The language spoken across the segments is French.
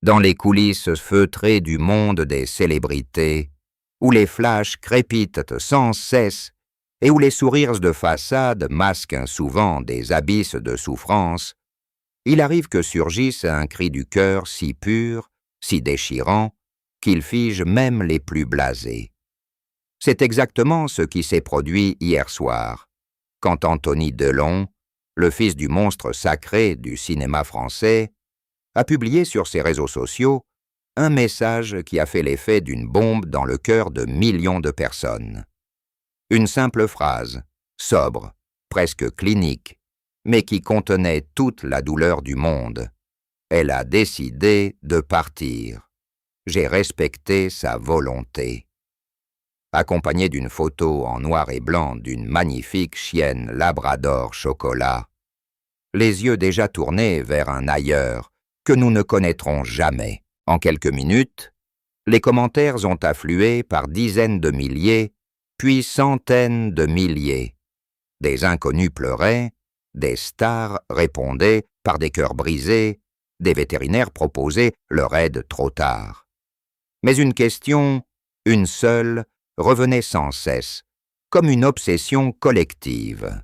dans les coulisses feutrées du monde des célébrités, où les flashs crépitent sans cesse et où les sourires de façade masquent souvent des abysses de souffrance, il arrive que surgisse un cri du cœur si pur, si déchirant, qu'il fige même les plus blasés. C'est exactement ce qui s'est produit hier soir, quand Anthony Delon, le fils du monstre sacré du cinéma français, a publié sur ses réseaux sociaux un message qui a fait l'effet d'une bombe dans le cœur de millions de personnes. Une simple phrase, sobre, presque clinique, mais qui contenait toute la douleur du monde. Elle a décidé de partir. J'ai respecté sa volonté. Accompagné d'une photo en noir et blanc d'une magnifique chienne labrador chocolat, les yeux déjà tournés vers un ailleurs que nous ne connaîtrons jamais. En quelques minutes, les commentaires ont afflué par dizaines de milliers, puis centaines de milliers. Des inconnus pleuraient, des stars répondaient par des cœurs brisés, des vétérinaires proposaient leur aide trop tard. Mais une question, une seule, revenait sans cesse, comme une obsession collective.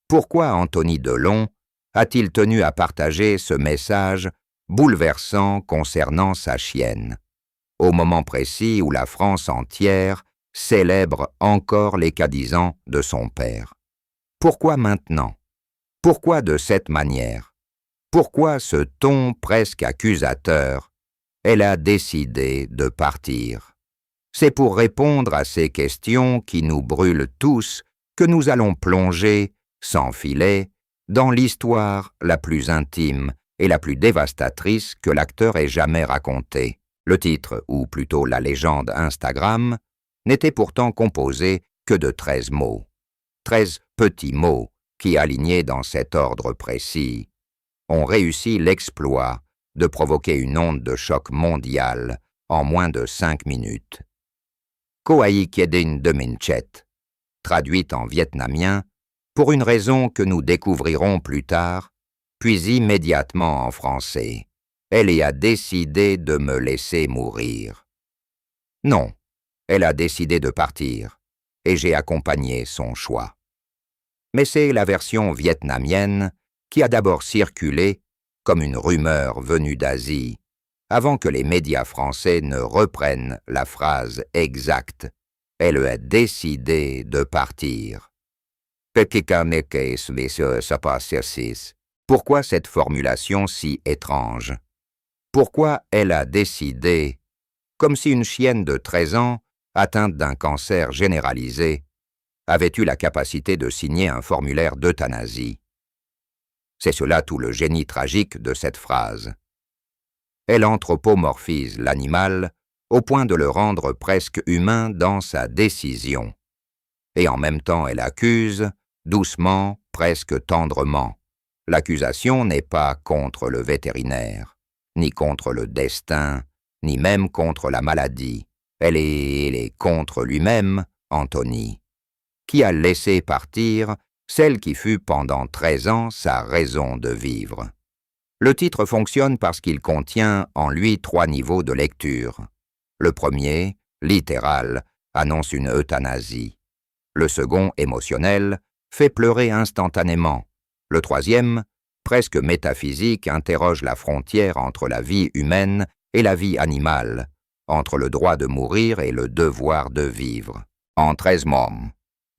Pourquoi Anthony Delon a-t-il tenu à partager ce message bouleversant concernant sa chienne, au moment précis où la France entière célèbre encore les cas 10 ans de son père? Pourquoi maintenant? Pourquoi de cette manière? Pourquoi ce ton presque accusateur? Elle a décidé de partir. C'est pour répondre à ces questions qui nous brûlent tous que nous allons plonger, sans filet, dans l'histoire la plus intime et la plus dévastatrice que l'acteur ait jamais racontée. Le titre, ou plutôt la légende Instagram, n'était pourtant composé que de 13 mots. 13 petits mots qui, alignés dans cet ordre précis, ont réussi l'exploit de provoquer une onde de choc mondiale en moins de 5 minutes. Koai Kiedin de Minchet, traduite en vietnamien, pour une raison que nous découvrirons plus tard, puis immédiatement en français. Elle y a décidé de me laisser mourir. Non, elle a décidé de partir, et j'ai accompagné son choix. Mais c'est la version vietnamienne qui a d'abord circulé comme une rumeur venue d'Asie, avant que les médias français ne reprennent la phrase exacte. Elle a décidé de partir. Pourquoi cette formulation si étrange? Pourquoi elle a décidé, comme si une chienne de 13 ans, atteinte d'un cancer généralisé, avait eu la capacité de signer un formulaire d'euthanasie? C'est cela tout le génie tragique de cette phrase. Elle anthropomorphise l'animal au point de le rendre presque humain dans sa décision. Et en même temps elle accuse, doucement, presque tendrement. L'accusation n'est pas contre le vétérinaire, ni contre le destin, ni même contre la maladie. Elle est contre lui-même, Anthony, qui a laissé partir celle qui fut pendant 13 ans sa raison de vivre. Le titre fonctionne parce qu'il contient en lui 3 niveaux de lecture. Le premier, littéral, annonce une euthanasie. Le second, émotionnel, fait pleurer instantanément. Le troisième, presque métaphysique, interroge la frontière entre la vie humaine et la vie animale, entre le droit de mourir et le devoir de vivre. En 13 mots,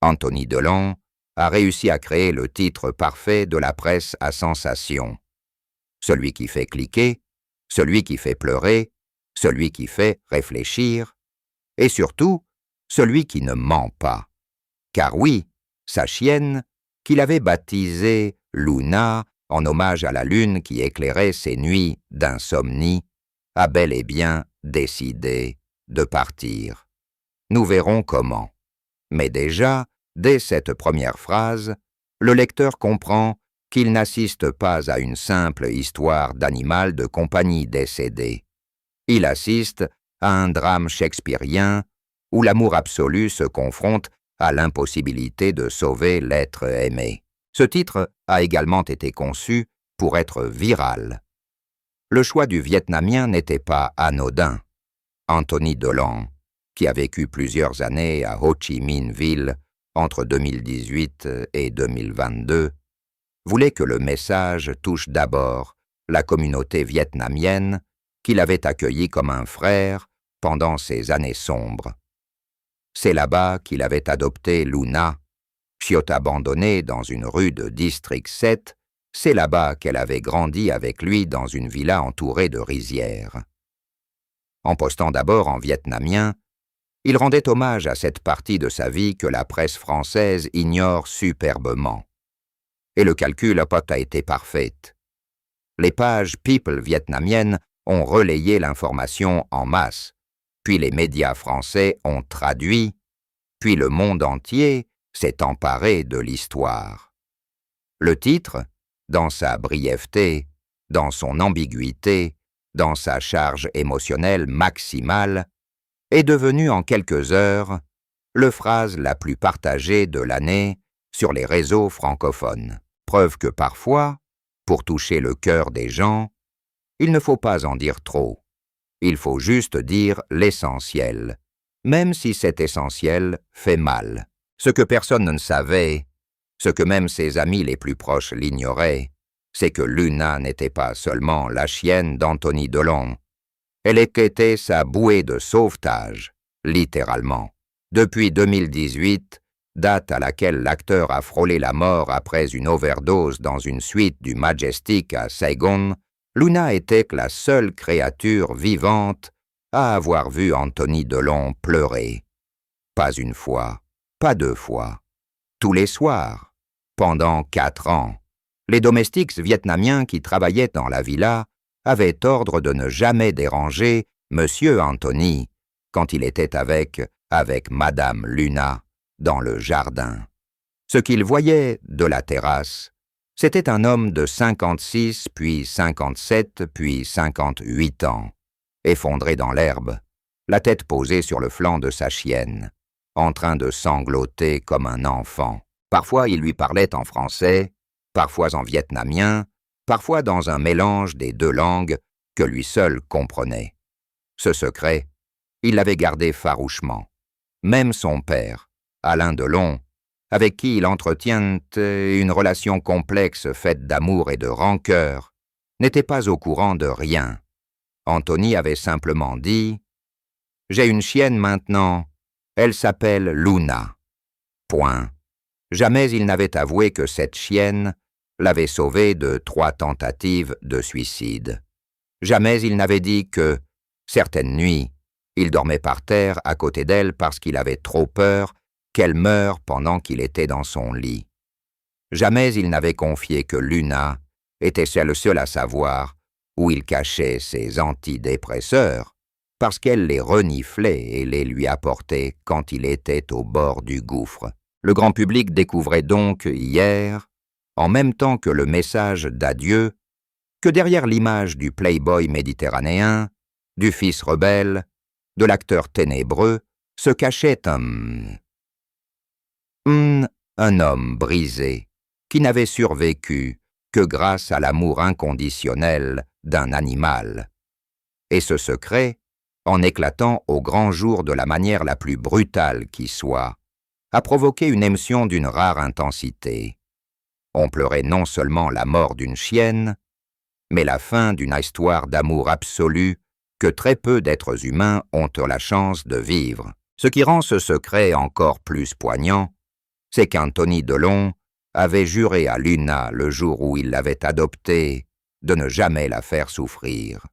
Anthony Delon a réussi à créer le titre parfait de la presse à sensation. Celui qui fait cliquer, celui qui fait pleurer, celui qui fait réfléchir, et surtout, celui qui ne ment pas. Car oui, sa chienne, qu'il avait baptisée Luna, en hommage à la lune qui éclairait ses nuits d'insomnie, a bel et bien décidé de partir. Nous verrons comment. Mais déjà, dès cette première phrase, le lecteur comprend qu'il n'assiste pas à une simple histoire d'animal de compagnie décédé. Il assiste à un drame shakespearien où l'amour absolu se confronte à l'impossibilité de sauver l'être aimé. Ce titre a également été conçu pour être viral. le choix du Vietnamien n'était pas anodin. Anthony Delon, qui a vécu plusieurs années à Ho Chi Minh Ville entre 2018 et 2022, voulait que le message touche d'abord la communauté vietnamienne qu'il avait accueillie comme un frère pendant ces années sombres. C'est là-bas qu'il avait adopté Luna, chiotte abandonnée dans une rue de District 7, c'est là-bas qu'elle avait grandi avec lui dans une villa entourée de rizières. En postant d'abord en vietnamien, il rendait hommage à cette partie de sa vie que la presse française ignore superbement. Et le calcul n'a pas été parfait. Les pages People vietnamiennes ont relayé l'information en masse, puis les médias français ont traduit, puis le monde entier s'est emparé de l'histoire. Le titre, dans sa brièveté, dans son ambiguïté, dans sa charge émotionnelle maximale, est devenu en quelques heures le phrase la plus partagée de l'année sur les réseaux francophones. Preuve que parfois, pour toucher le cœur des gens, il ne faut pas en dire trop. Il faut juste dire l'essentiel, même si cet essentiel fait mal. Ce que personne ne savait, ce que même ses amis les plus proches l'ignoraient, c'est que Luna n'était pas seulement la chienne d'Anthony Delon. Elle était sa bouée de sauvetage, littéralement. Depuis 2018, date à laquelle l'acteur a frôlé la mort après une overdose dans une suite du Majestic à Saigon, Luna était la seule créature vivante à avoir vu Anthony Delon pleurer. Pas une fois, pas deux fois, tous les soirs, pendant 4 ans. Les domestiques vietnamiens qui travaillaient dans la villa avaient ordre de ne jamais déranger Monsieur Anthony quand il était avec Madame Luna dans le jardin. Ce qu'ils voyaient de la terrasse, c'était un homme de 56, puis 57, puis 58 ans, effondré dans l'herbe, la tête posée sur le flanc de sa chienne, en train de sangloter comme un enfant. Parfois il lui parlait en français, parfois en vietnamien, parfois dans un mélange des deux langues que lui seul comprenait. Ce secret, il l'avait gardé farouchement. Même son père, Alain Delon, avec qui il entretient une relation complexe faite d'amour et de rancœur, n'était pas au courant de rien. Anthony avait simplement dit « J'ai une chienne maintenant, elle s'appelle Luna. » Point. Jamais il n'avait avoué que cette chienne l'avait sauvé de 3 tentatives de suicide. Jamais il n'avait dit que, certaines nuits, il dormait par terre à côté d'elle parce qu'il avait trop peur qu'elle meure pendant qu'il était dans son lit. Jamais il n'avait confié que Luna était le seul à savoir où il cachait ses antidépresseurs, parce qu'elle les reniflait et les lui apportait quand il était au bord du gouffre. Le grand public découvrait donc hier, en même temps que le message d'adieu, que derrière l'image du playboy méditerranéen, du fils rebelle, de l'acteur ténébreux, se cachait un homme brisé, qui n'avait survécu que grâce à l'amour inconditionnel d'un animal. Et ce secret, en éclatant au grand jour de la manière la plus brutale qui soit, a provoqué une émotion d'une rare intensité. On pleurait non seulement la mort d'une chienne, mais la fin d'une histoire d'amour absolu que très peu d'êtres humains ont la chance de vivre. Ce qui rend ce secret encore plus poignant, c'est qu'Anthony Delon avait juré à Luna le jour où il l'avait adoptée de ne jamais la faire souffrir.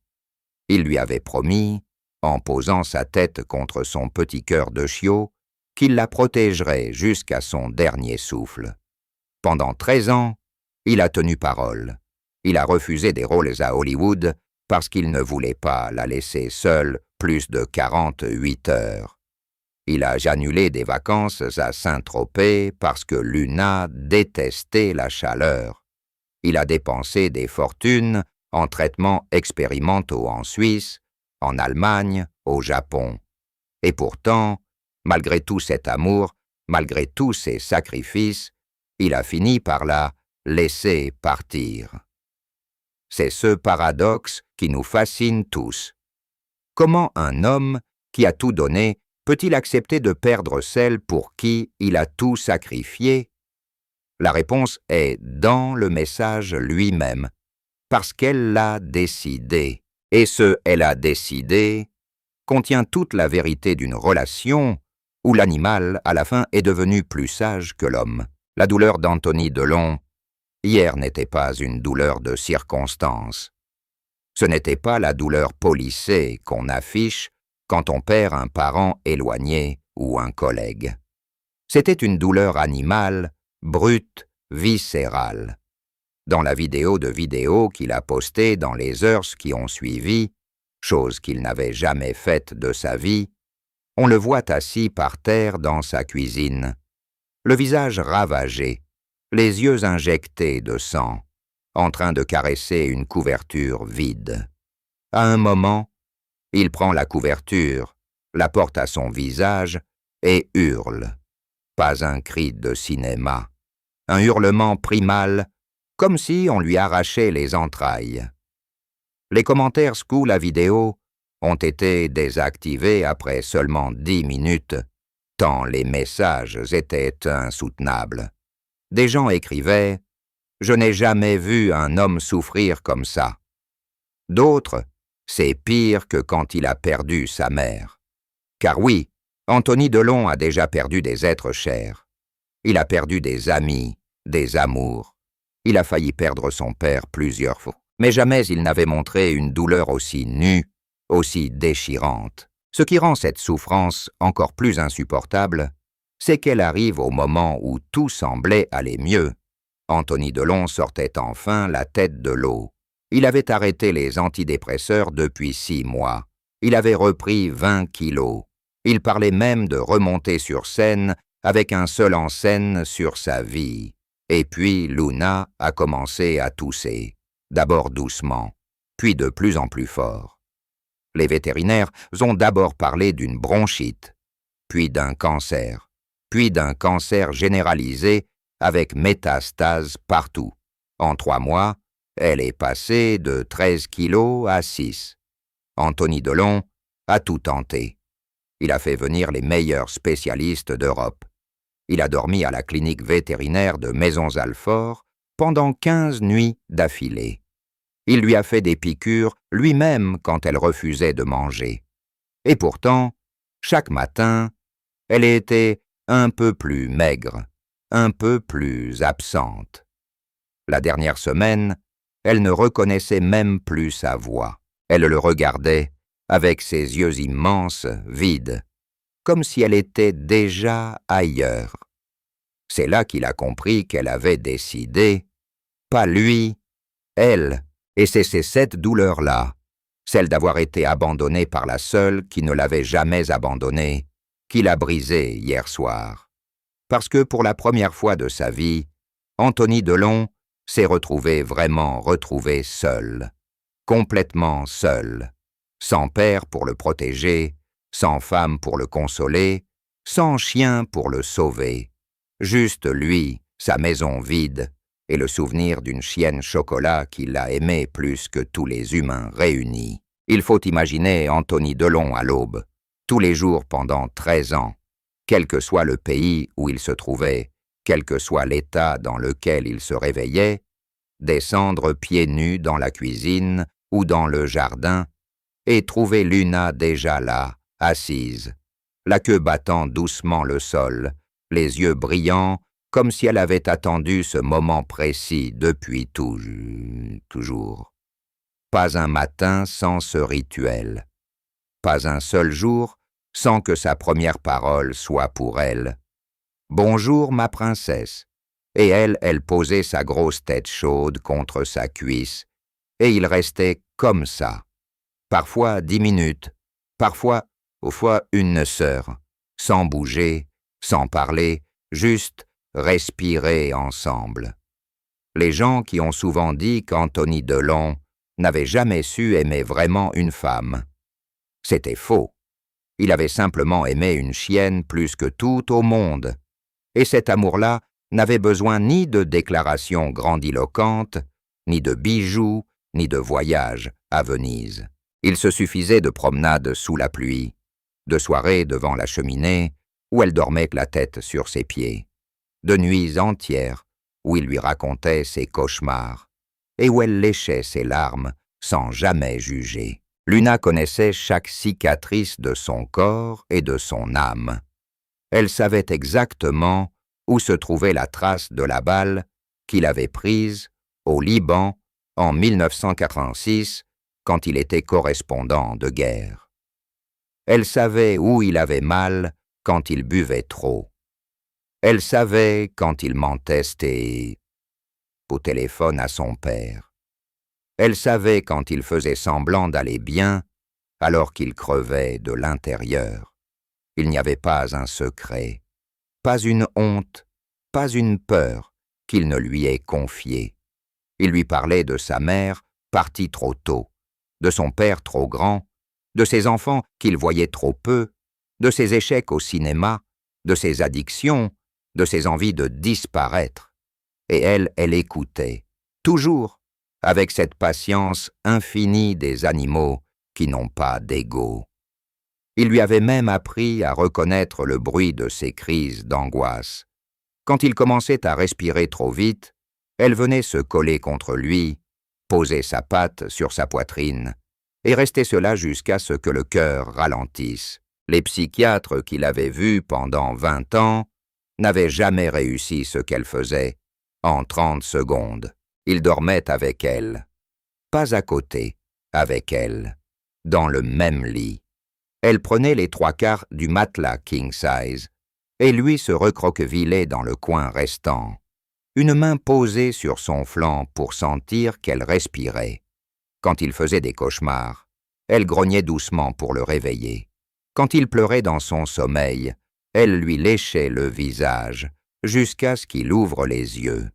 Il lui avait promis, en posant sa tête contre son petit cœur de chiot, qu'il la protégerait jusqu'à son dernier souffle. Pendant 13 ans, il a tenu parole. Il a refusé des rôles à Hollywood parce qu'il ne voulait pas la laisser seule plus de 48 heures. Il a annulé des vacances à Saint-Tropez parce que Luna détestait la chaleur. Il a dépensé des fortunes en traitements expérimentaux en Suisse, en Allemagne, au Japon. Et pourtant, malgré tout cet amour, malgré tous ces sacrifices, il a fini par la laisser partir. C'est ce paradoxe qui nous fascine tous. Comment un homme qui a tout donné peut-il accepter de perdre celle pour qui il a tout sacrifié? La réponse est dans le message lui-même, parce qu'elle l'a décidé. Et ce « elle a décidé » contient toute la vérité d'une relation où l'animal, à la fin, est devenu plus sage que l'homme. La douleur d'Anthony Delon, hier, n'était pas une douleur de circonstance. Ce n'était pas la douleur policée qu'on affiche quand on perd un parent éloigné ou un collègue. C'était une douleur animale, brute, viscérale. Dans la vidéo qu'il a postée dans les heures qui ont suivi, chose qu'il n'avait jamais faite de sa vie, on le voit assis par terre dans sa cuisine, le visage ravagé, les yeux injectés de sang, en train de caresser une couverture vide. À un moment, il prend la couverture, la porte à son visage et hurle. Pas un cri de cinéma, un hurlement primal, comme si on lui arrachait les entrailles. Les commentaires sous la vidéo ont été désactivés après seulement 10 minutes, tant les messages étaient insoutenables. Des gens écrivaient « Je n'ai jamais vu un homme souffrir comme ça ». D'autres « C'est pire que quand il a perdu sa mère ». Car oui, Anthony Delon a déjà perdu des êtres chers. Il a perdu des amis, des amours. Il a failli perdre son père plusieurs fois. Mais jamais il n'avait montré une douleur aussi nue, aussi déchirante. Ce qui rend cette souffrance encore plus insupportable, c'est qu'elle arrive au moment où tout semblait aller mieux. Anthony Delon sortait enfin la tête de l'eau. Il avait arrêté les antidépresseurs depuis 6 mois. Il avait repris 20 kilos. Il parlait même de remonter sur scène avec un seul en scène sur sa vie. Et puis Luna a commencé à tousser. D'abord doucement, puis de plus en plus fort. Les vétérinaires ont d'abord parlé d'une bronchite, puis d'un cancer généralisé avec métastases partout. En 3 mois, elle est passée de 13 kilos à 6. Anthony Delon a tout tenté. Il a fait venir les meilleurs spécialistes d'Europe. Il a dormi à la clinique vétérinaire de Maisons-Alfort pendant 15 nuits d'affilée. Il lui a fait des piqûres lui-même quand elle refusait de manger. Et pourtant, chaque matin, elle était un peu plus maigre, un peu plus absente. La dernière semaine, elle ne reconnaissait même plus sa voix. Elle le regardait avec ses yeux immenses, vides, comme si elle était déjà ailleurs. C'est là qu'il a compris qu'elle avait décidé, pas lui, elle. Et c'est cette douleur-là, celle d'avoir été abandonnée par la seule qui ne l'avait jamais abandonnée, qui l'a brisée hier soir. Parce que pour la première fois de sa vie, Anthony Delon s'est vraiment retrouvé seul, complètement seul, sans père pour le protéger, sans femme pour le consoler, sans chien pour le sauver. Juste lui, sa maison vide, et le souvenir d'une chienne chocolat qui l'a aimé plus que tous les humains réunis. Il faut imaginer Anthony Delon à l'aube, tous les jours pendant 13 ans, quel que soit le pays où il se trouvait, quel que soit l'état dans lequel il se réveillait, descendre pieds nus dans la cuisine ou dans le jardin et trouver Luna déjà là, assise, la queue battant doucement le sol, les yeux brillants, comme si elle avait attendu ce moment précis depuis toujours. Pas un matin sans ce rituel. Pas un seul jour sans que sa première parole soit pour elle. « Bonjour, ma princesse ». Et elle posait sa grosse tête chaude contre sa cuisse, et il restait comme ça. Parfois 10 minutes, parfois, au fois 1 heure, sans bouger, sans parler, juste respirer ensemble. Les gens qui ont souvent dit qu'Anthony Delon n'avait jamais su aimer vraiment une femme. C'était faux. Il avait simplement aimé une chienne plus que tout au monde. Et cet amour-là n'avait besoin ni de déclarations grandiloquentes, ni de bijoux, ni de voyage à Venise. Il se suffisait de promenades sous la pluie, de soirées devant la cheminée où elle dormait la tête sur ses pieds, de nuits entières où il lui racontait ses cauchemars et où elle léchait ses larmes sans jamais juger. Luna connaissait chaque cicatrice de son corps et de son âme. Elle savait exactement où se trouvait la trace de la balle qu'il avait prise au Liban en 1986 quand il était correspondant de guerre. Elle savait où il avait mal quand il buvait trop. Elle savait quand il mentait au téléphone à son père. Elle savait quand il faisait semblant d'aller bien alors qu'il crevait de l'intérieur. Il n'y avait pas un secret, pas une honte, pas une peur qu'il ne lui ait confiée. Il lui parlait de sa mère partie trop tôt, de son père trop grand, de ses enfants qu'il voyait trop peu, de ses échecs au cinéma, de ses addictions, de ses envies de disparaître. Et elle écoutait, toujours, avec cette patience infinie des animaux qui n'ont pas d'ego. Il lui avait même appris à reconnaître le bruit de ses crises d'angoisse. Quand il commençait à respirer trop vite, elle venait se coller contre lui, poser sa patte sur sa poitrine, et rester cela jusqu'à ce que le cœur ralentisse. Les psychiatres qu'il avait vus pendant 20 ans n'avaient jamais réussi ce qu'elle faisait en 30 secondes. Il dormait avec elle, pas à côté, avec elle, dans le même lit. Elle prenait les 3/4 du matelas king size, et lui se recroquevillait dans le coin restant, une main posée sur son flanc pour sentir qu'elle respirait. Quand il faisait des cauchemars, elle grognait doucement pour le réveiller. Quand il pleurait dans son sommeil, elle lui léchait le visage jusqu'à ce qu'il ouvre les yeux.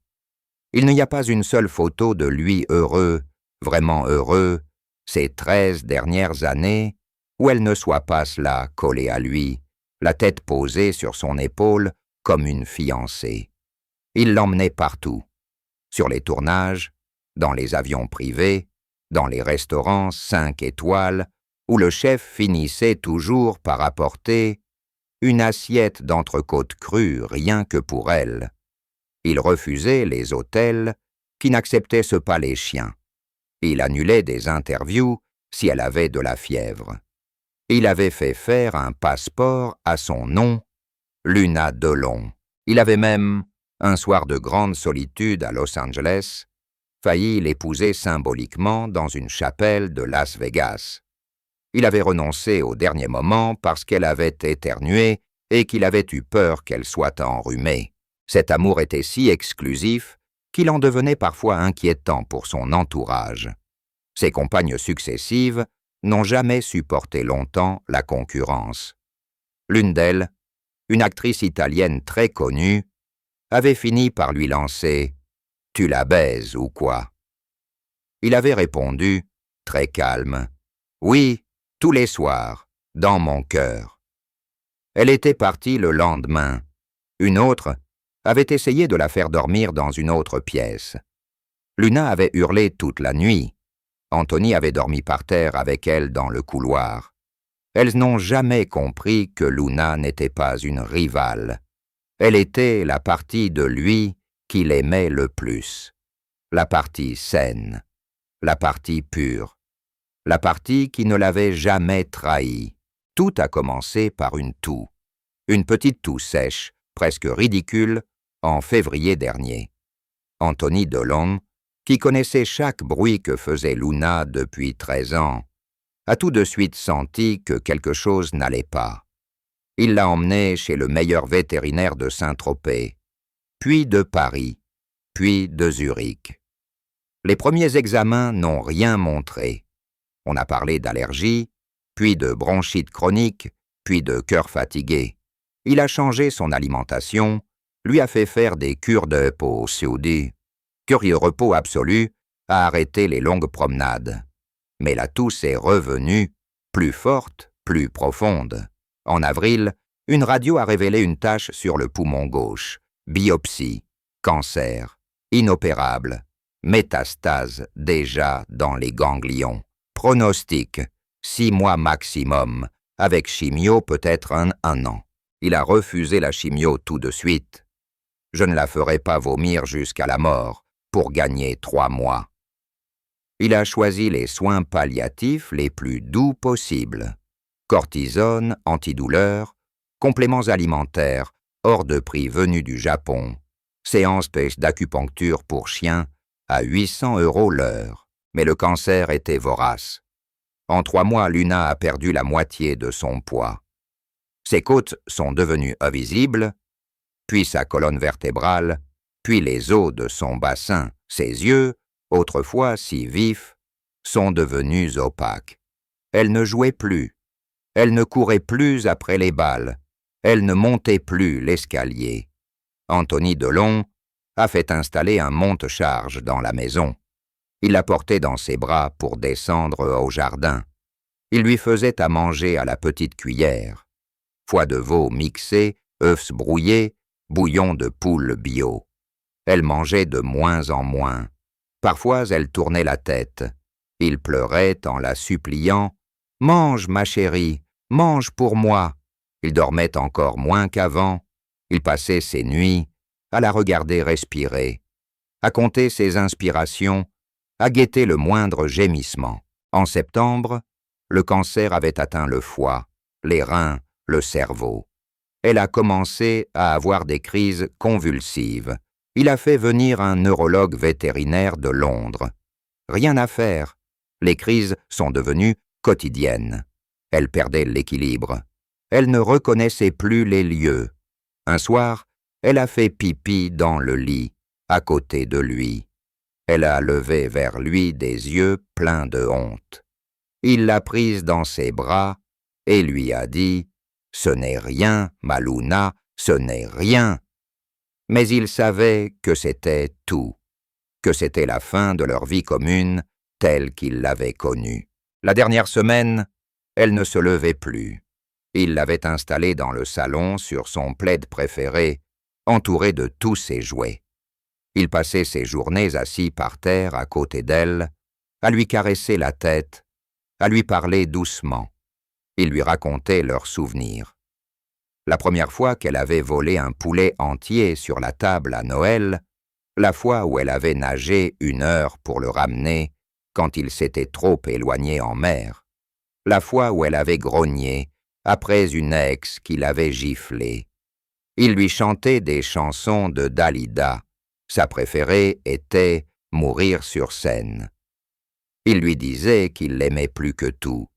Il n'y a pas une seule photo de lui heureux, vraiment heureux, ces 13 dernières années, où elle ne soit pas là, collée à lui, la tête posée sur son épaule comme une fiancée. Il l'emmenait partout, sur les tournages, dans les avions privés, dans les restaurants 5 étoiles, où le chef finissait toujours par apporter une assiette d'entrecôte crue rien que pour elle. Il refusait les hôtels qui n'acceptaient pas les chiens. Il annulait des interviews si elle avait de la fièvre. Il avait fait faire un passeport à son nom, Luna Delon. Il avait même, un soir de grande solitude à Los Angeles, failli l'épouser symboliquement dans une chapelle de Las Vegas. Il avait renoncé au dernier moment parce qu'elle avait éternué et qu'il avait eu peur qu'elle soit enrhumée. Cet amour était si exclusif qu'il en devenait parfois inquiétant pour son entourage. Ses compagnes successives n'ont jamais supporté longtemps la concurrence. L'une d'elles, une actrice italienne très connue, avait fini par lui lancer « Tu la baises ou quoi ?» Il avait répondu, très calme, « Oui, tous les soirs, dans mon cœur. » Elle était partie le lendemain. Une autre avait essayé de la faire dormir dans une autre pièce. Luna avait hurlé toute la nuit. Anthony avait dormi par terre avec elle dans le couloir. Elles n'ont jamais compris que Luna n'était pas une rivale. Elle était la partie de lui qu'il aimait le plus. La partie saine, la partie pure, la partie qui ne l'avait jamais trahi. Tout a commencé par une toux. Une petite toux sèche, presque ridicule, en février dernier. Anthony Delon, qui connaissait chaque bruit que faisait Luna depuis 13 ans, a tout de suite senti que quelque chose n'allait pas. Il l'a emmenée chez le meilleur vétérinaire de Saint-Tropez, puis de Paris, puis de Zurich. Les premiers examens n'ont rien montré. On a parlé d'allergie, puis de bronchite chronique, puis de cœur fatigué. Il a changé son alimentation, lui a fait faire des cures de peau COD. Curieux repos absolu, a arrêté les longues promenades. Mais la toux est revenue, plus forte, plus profonde. En avril, une radio a révélé une tache sur le poumon gauche. Biopsie, cancer, inopérable. Métastase déjà dans les ganglions. Pronostic, 6 mois maximum, avec chimio peut-être un an. Il a refusé la chimio tout de suite. Je ne la ferai pas vomir jusqu'à la mort pour gagner 3 mois. Il a choisi les soins palliatifs les plus doux possibles. Cortisone, antidouleur, compléments alimentaires, hors de prix venus du Japon, séance d'acupuncture pour chiens à 800 € l'heure. Mais le cancer était vorace. En 3 mois, Luna a perdu la moitié de son poids. Ses côtes sont devenues invisibles, puis sa colonne vertébrale, puis les os de son bassin. Ses yeux, autrefois si vifs, sont devenus opaques. Elle ne jouait plus. Elle ne courait plus après les balles. Elle ne montait plus l'escalier. Anthony Delon a fait installer un monte-charge dans la maison. Il la portait dans ses bras pour descendre au jardin. Il lui faisait à manger à la petite cuillère. Foie de veau mixé, œufs brouillés, bouillon de poule bio. Elle mangeait de moins en moins. Parfois, elle tournait la tête. Il pleurait en la suppliant « Mange, ma chérie, mange pour moi !» Il dormait encore moins qu'avant. Il passait ses nuits à la regarder respirer, à compter ses inspirations, à guetter le moindre gémissement. En septembre, le cancer avait atteint le foie, les reins, le cerveau. Elle a commencé à avoir des crises convulsives. Il a fait venir un neurologue vétérinaire de Londres. Rien à faire. Les crises sont devenues quotidiennes. Elle perdait l'équilibre. Elle ne reconnaissait plus les lieux. Un soir, elle a fait pipi dans le lit, à côté de lui. Elle a levé vers lui des yeux pleins de honte. Il l'a prise dans ses bras et lui a dit « Ce n'est rien, ma Luna, ce n'est rien ». Mais il savait que c'était tout, que c'était la fin de leur vie commune telle qu'il l'avait connue. La dernière semaine, elle ne se levait plus. Il l'avait installée dans le salon sur son plaid préféré, entouré de tous ses jouets. Il passait ses journées assis par terre à côté d'elle, à lui caresser la tête, à lui parler doucement. Il lui racontait leurs souvenirs. La première fois qu'elle avait volé un poulet entier sur la table à Noël, la fois où elle avait nagé 1 heure pour le ramener quand il s'était trop éloigné en mer, la fois où elle avait grogné après une ex qui l'avait giflée. Il lui chantait des chansons de Dalida. Sa préférée était « Mourir sur scène ». Il lui disait qu'il l'aimait plus que tout,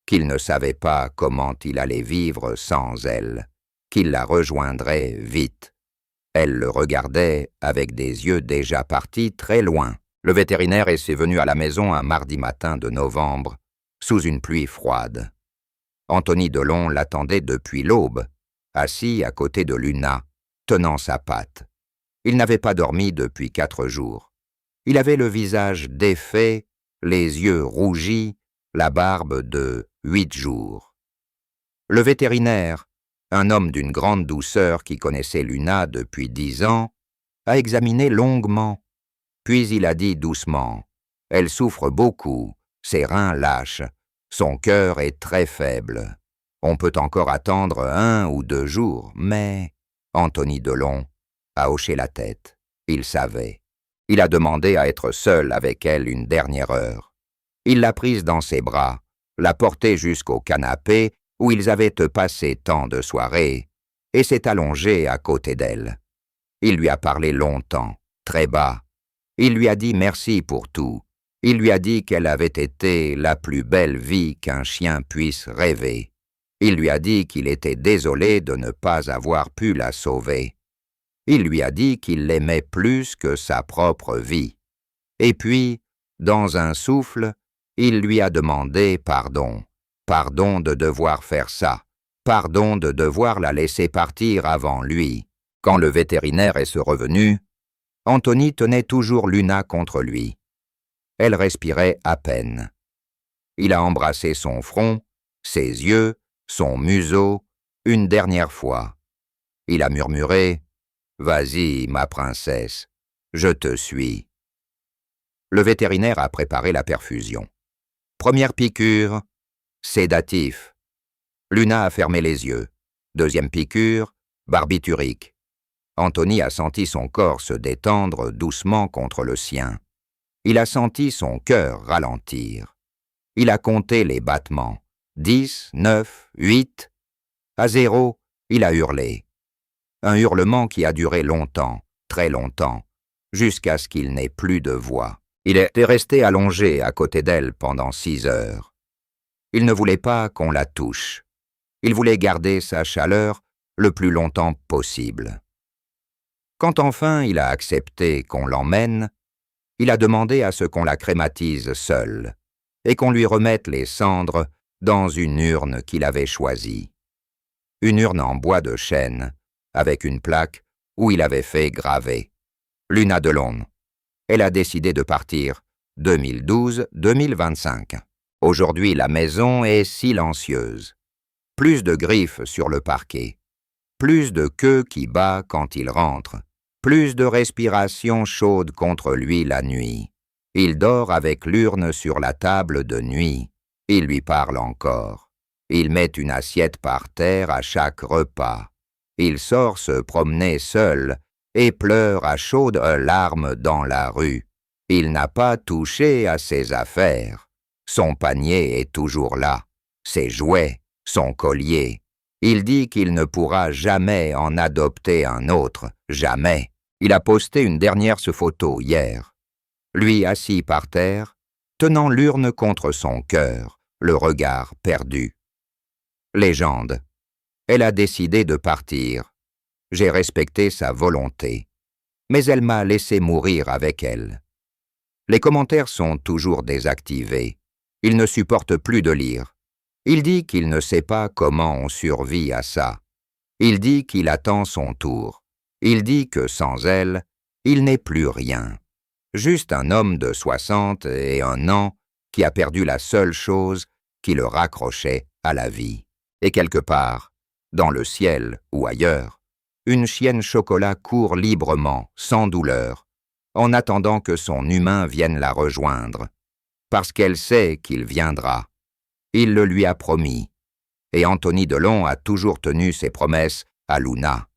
qu'il ne savait pas comment il allait vivre sans elle, qu'il la rejoindrait vite. Elle le regardait avec des yeux déjà partis très loin. Le vétérinaire était venu à la maison un mardi matin de novembre, sous une pluie froide. Anthony Delon l'attendait depuis l'aube, assis à côté de Luna, tenant sa patte. Il n'avait pas dormi depuis 4 jours. Il avait le visage défait, les yeux rougis, la barbe de 8 jours. Le vétérinaire, un homme d'une grande douceur qui connaissait Luna depuis 10 ans, a examiné longuement. Puis il a dit doucement « Elle souffre beaucoup, ses reins lâchent, son cœur est très faible. On peut encore attendre 1 ou 2 jours, mais... » Anthony Delon a hoché la tête. Il savait. Il a demandé à être seul avec elle une dernière heure. Il l'a prise dans ses bras, l'a portée jusqu'au canapé où ils avaient passé tant de soirées, et s'est allongé à côté d'elle. Il lui a parlé longtemps, très bas. Il lui a dit merci pour tout. Il lui a dit qu'elle avait été la plus belle vie qu'un chien puisse rêver. Il lui a dit qu'il était désolé de ne pas avoir pu la sauver. Il lui a dit qu'il l'aimait plus que sa propre vie. Et puis, dans un souffle, il lui a demandé pardon. Pardon de devoir faire ça. Pardon de devoir la laisser partir avant lui. Quand le vétérinaire est revenu, Anthony tenait toujours Luna contre lui. Elle respirait à peine. Il a embrassé son front, ses yeux, son museau, une dernière fois. Il a murmuré « Vas-y, ma princesse, je te suis ». Le vétérinaire a préparé la perfusion. Première piqûre, sédatif. Luna a fermé les yeux. Deuxième piqûre, barbiturique. Anthony a senti son corps se détendre doucement contre le sien. Il a senti son cœur ralentir. Il a compté les battements. 10, 9, 8. À 0, il a hurlé. Un hurlement qui a duré longtemps, très longtemps, jusqu'à ce qu'il n'ait plus de voix. Il était resté allongé à côté d'elle pendant 6 heures. Il ne voulait pas qu'on la touche. Il voulait garder sa chaleur le plus longtemps possible. Quand enfin il a accepté qu'on l'emmène, il a demandé à ce qu'on la crématise seule et qu'on lui remette les cendres dans une urne qu'il avait choisie. Une urne en bois de chêne, avec une plaque où il avait fait graver « Luna Delon ». Elle a décidé de partir 2012-2025. Aujourd'hui, la maison est silencieuse. Plus de griffes sur le parquet. Plus de queue qui bat quand il rentre. Plus de respiration chaude contre lui la nuit. Il dort avec l'urne sur la table de nuit. Il lui parle encore. Il met une assiette par terre à chaque repas. Il sort se promener seul et pleure à chaudes larmes dans la rue. Il n'a pas touché à ses affaires. Son panier est toujours là. Ses jouets, son collier. Il dit qu'il ne pourra jamais en adopter un autre. Jamais. Il a posté une dernière photo hier. Lui assis par terre, tenant l'urne contre son cœur, le regard perdu. Légende. Elle a décidé de partir. J'ai respecté sa volonté. Mais elle m'a laissé mourir avec elle. Les commentaires sont toujours désactivés. Il ne supporte plus de lire. Il dit qu'il ne sait pas comment on survit à ça. Il dit qu'il attend son tour. Il dit que sans elle, il n'est plus rien. Juste un homme de 61 ans qui a perdu la seule chose qui le raccrochait à la vie. Et quelque part, dans le ciel ou ailleurs, une chienne chocolat court librement, sans douleur, en attendant que son humain vienne la rejoindre, parce qu'elle sait qu'il viendra. Il le lui a promis, et Anthony Delon a toujours tenu ses promesses à Luna.